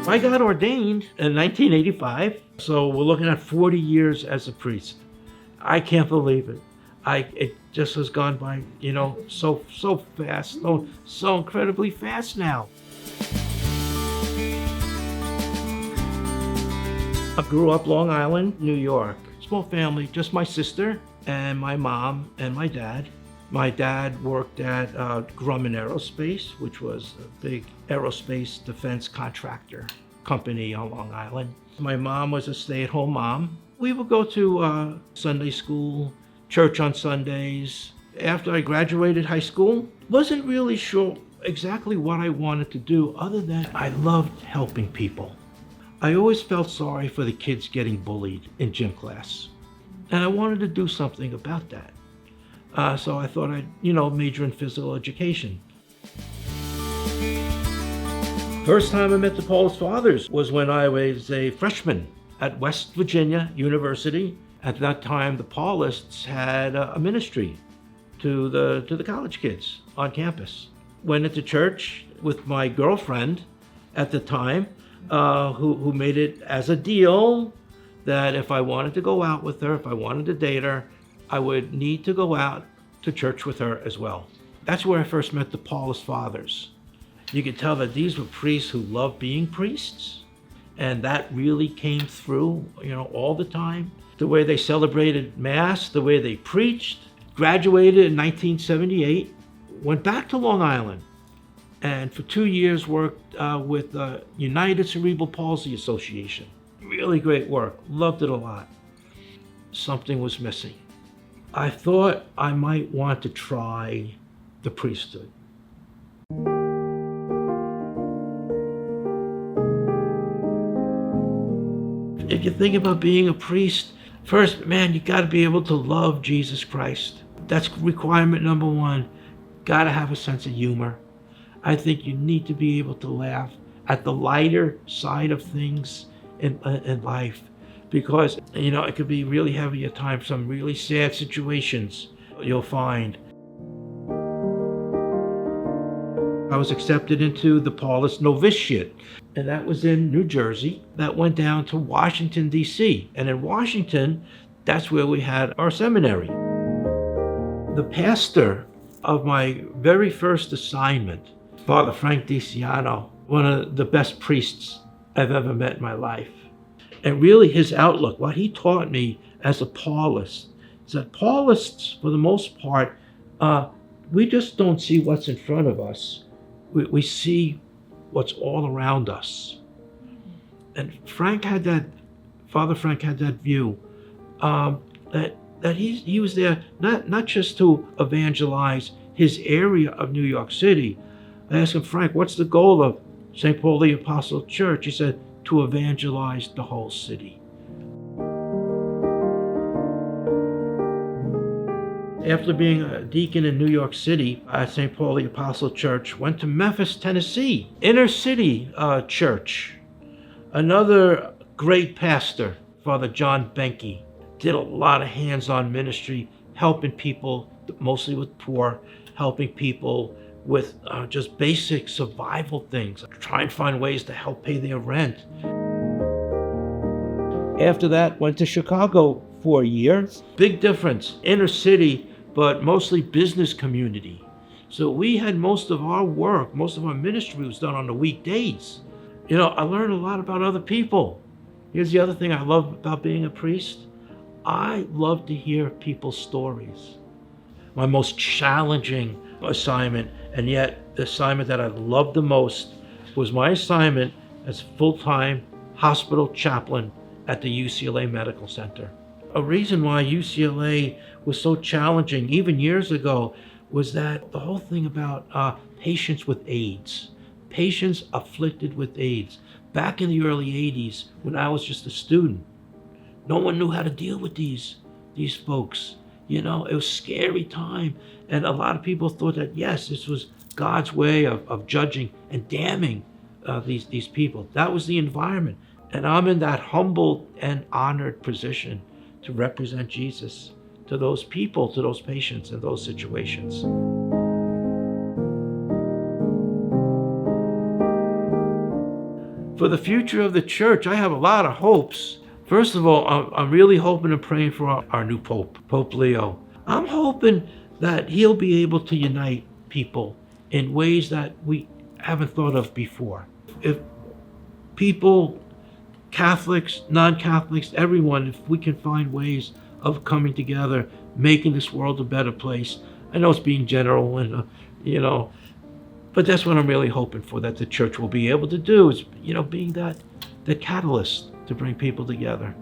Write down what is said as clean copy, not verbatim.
I got ordained in 1985, so we're looking at 40 years as a priest. I can't believe it. It just has gone by, so fast, so incredibly fast now. I grew up Long Island, New York. Small family, just my sister and my mom and my dad. My dad worked at Grumman Aerospace, which was a big aerospace defense contractor company on Long Island. My mom was a stay-at-home mom. We would go to Sunday school, church on Sundays. After I graduated high school, wasn't really sure exactly what I wanted to do other than I loved helping people. I always felt sorry for the kids getting bullied in gym class, and I wanted to do something about that. So I thought I'd, major in physical education. First time I met the Paulist Fathers was when I was a freshman at West Virginia University. At that time, the Paulists had a ministry to the college kids on campus. Went into church with my girlfriend at the time, who made it as a deal that if I wanted to go out with her, if I wanted to date her, I would need to go out to church with her as well. That's where I first met the Paulist Fathers. You could tell that these were priests who loved being priests, and that really came through, all the time. The way they celebrated Mass, the way they preached. Graduated in 1978, went back to Long Island, and for 2 years worked with the United Cerebral Palsy Association. Really great work, loved it a lot. Something was missing. I thought I might want to try the priesthood. If you think about being a priest, first, man, you got to be able to love Jesus Christ. That's requirement number one. Got to have a sense of humor. I think you need to be able to laugh at the lighter side of things in life. Because, it could be really heavy at times, some really sad situations you'll find. I was accepted into the Paulist novitiate, and that was in New Jersey. That went down to Washington, D.C. And in Washington, that's where we had our seminary. The pastor of my very first assignment, Father Frank DiCiano, one of the best priests I've ever met in my life. And really his outlook, what he taught me as a Paulist, is that Paulists, for the most part, we just don't see what's in front of us. We see what's all around us. And Father Frank had that view, that he was there not just to evangelize his area of New York City. I asked him, Frank, what's the goal of St. Paul the Apostle Church? He said, to evangelize the whole city. After being a deacon in New York City at St. Paul the Apostle Church, went to Memphis, Tennessee, inner city church. Another great pastor, Father John Benke, did a lot of hands-on ministry, helping people, mostly with poor, helping people with just basic survival things, try and find ways to help pay their rent. After that, went to Chicago for a year. Big difference, inner city, but mostly business community. So we had most of our work, most of our ministry was done on the weekdays. I learned a lot about other people. Here's the other thing I love about being a priest. I love to hear people's stories. My most challenging assignment, and yet the assignment that I loved the most, was my assignment as full-time hospital chaplain at the UCLA Medical Center. A reason why UCLA was so challenging, even years ago, was that the whole thing about patients with AIDS, patients afflicted with AIDS. Back in the early 80s, when I was just a student, no one knew how to deal with these folks. It was a scary time. And a lot of people thought that, yes, this was God's way of judging and damning these people. That was the environment. And I'm in that humbled and honored position to represent Jesus to those people, to those patients in those situations. For the future of the church, I have a lot of hopes. First of all, I'm really hoping and praying for our new Pope, Pope Leo. I'm hoping that he'll be able to unite people in ways that we haven't thought of before. If people, Catholics, non-Catholics, everyone, if we can find ways of coming together, making this world a better place. I know it's being general and, but that's what I'm really hoping for, that the church will be able to do, is, being that catalyst to bring people together.